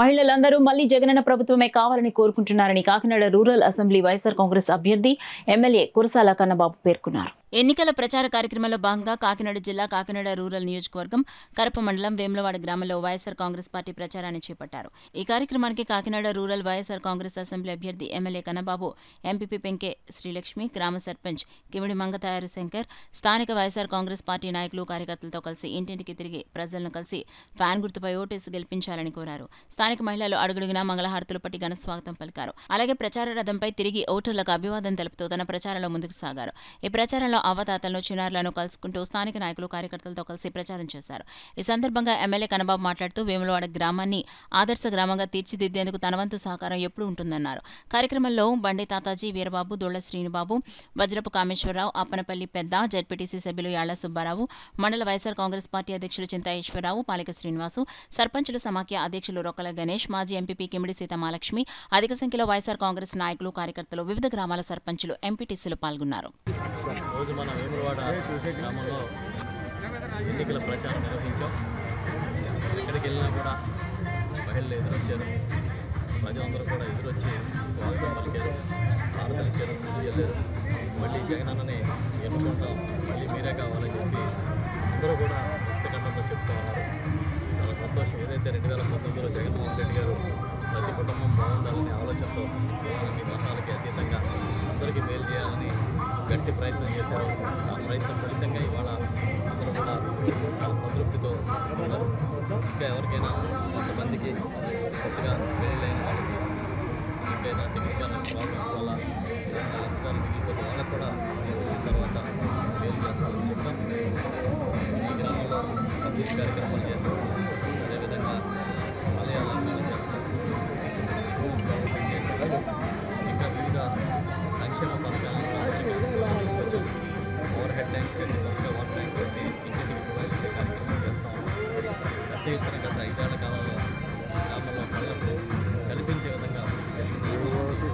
మహిళలందరూ మళ్లీ జగనన్న ప్రభుత్వమే కావాలని కోరుకుంటున్నారని కాకినాడ రూరల్ అసెంబ్లీ వైఎస్ఆర్ కాంగ్రెస్ అభ్యర్థి ఎమ్మెల్యే కురసాల కన్నబాబు పేర్కొన్నారు. ఎన్నికల ప్రచార కార్యక్రమంలో భాగంగా కాకినాడ జిల్లా కాకినాడ రూరల్ నియోజకవర్గం కరప మండలం వేములవాడ గ్రామంలో వైఎస్ఆర్ కాంగ్రెస్ పార్టీ ప్రచారాన్ని చేపట్టారు. ఈ కార్యక్రమానికి కాకినాడ రూరల్ వైఎస్ఆర్ కాంగ్రెస్ అసెంబ్లీ అభ్యర్థి ఎమ్మెల్యే కన్నబాబు, ఎంపీపీ పెంకే శ్రీలక్ష్మి, గ్రామ సర్పంచ్ కిమిడి మంగతయారు శంకర్, స్థానిక వైఎస్ఆర్ కాంగ్రెస్ పార్టీ నాయకులు కార్యకర్తలతో కలిసి ఇంటింటికి తిరిగి ప్రజలను కలిసి ఫ్యాన్ గుర్తుపై ఓటేసి గెలిపించాలని కోరారు. స్థానిక మహిళలు అడుగడుగునా మంగళహారతులు పట్టి ఘన స్వాగతం పలికారు. అలాగే ప్రచార రథంపై తిరిగి ఓటర్లకు అభివాదం తెలుపుతూ తన ప్రచారంలో ముందుకు సాగారు. ఈ ప్రచారంలో అవతాతలను, చిన్నారులను కలుసుకుంటూ స్థానిక నాయకులు కార్యకర్తలతో కలిసి ప్రచారం చేశారు. ఈ సందర్భంగా ఎమ్మెల్యే కన్నబాబు మాట్లాడుతూ వేములవాడ గ్రామాన్ని ఆదర్శ గ్రామంగా తీర్చిదిద్దేందుకు తన వంతు సహకారం ఎప్పుడూ ఉంటుందన్నారు. కార్యక్రమంలో బండి తాతాజీ, వీరబాబు, దొళ్ల శ్రీనిబాబు, వజ్రపు కామేశ్వరరావు, అప్పనపల్లి పెద్ద, జడ్పీటీసీ సభ్యులు యాళ్ల సుబ్బారావు, మండల వైఎస్ఆర్ కాంగ్రెస్ పార్టీ అధ్యక్షులు చింతా ఈశ్వరరావు, పాలిక శ్రీనివాసు, సర్పంచుల సమాఖ్య అధ్యక్షులు రొక్కల గణేష్, మాజీ ఎంపీపీ కిమిడి సీతామహాలక్ష్మి, అధిక సంఖ్యలో వైఎస్ఆర్ కాంగ్రెస్ నాయకులు, కార్యకర్తలు, వివిధ గ్రామాల సర్పంచులు, ఎంపీటీసీలు పాల్గొన్నారు. గ్రామంలో ఎన్నికల ప్రచారం నిర్వహించాం. ఎక్కడికి వెళ్ళినా కూడా మహిళలు ఎదురొచ్చారు. ప్రజలందరూ కూడా ఎదురొచ్చి స్వాగతం పలికారు, భారతలు ఇచ్చారు, ముందు వెళ్ళారు. మళ్ళీ జగనన్నని ఎన్నుకుంటాం, మళ్ళీ మీరే కావాలని చెప్పి అందరూ కూడా వ్యక్తిగతంతో చెప్తూ ఉన్నారు. చాలా సంతోషం. ఏదైతే 2019లో జగన్మోహన్ రెడ్డి గారు ప్రతి కుటుంబం బాగుండాలనే ఆలోచనతో కులాలకి, మతాలకి అతీతంగా అందరికీ మేలు చేయాలని గట్టి ప్రయత్నం చేశారు. ఆ ప్రయత్నం ఫలితంగా ఇవాళ అందరూ కూడా చాలా సంతృప్తితో ఉన్నారు. ఇంకా ఎవరికైనా కొంతమందికి కొత్తగా పెళ్ళైన వాళ్ళకి ఇంకైనా టెక్నికల్ ప్రాబ్లమ్స్ వల్ల ఎంతగానో మిగిలిపోతే వాళ్ళకు కూడా వచ్చిన తర్వాత మేలు చేస్తామని చెప్తాం. ఈ గ్రామంలో అభివృద్ధి కార్యక్రమాలు చేస్తాం. అదేవిధంగా ఆలయాలను మేలు చేస్తాం, స్కూల్స్ డెవలప్మెంట్ చేస్తాం. ఇంకా వివిధ సంక్షేమ పథకాలను తీసుకొచ్చాం. ఓవర్ హెడ్ ట్యాంక్స్ కట్టి, కొత్తగా వాటర్ ట్యాంక్స్ కట్టి ఇంటింటికి ప్రొవైడ్ చేసే కార్యక్రమం చేస్తాం. అత్యవసరంగా గత 5 ఏళ్ల కాలంలో గ్రామంలో కళ్ళకు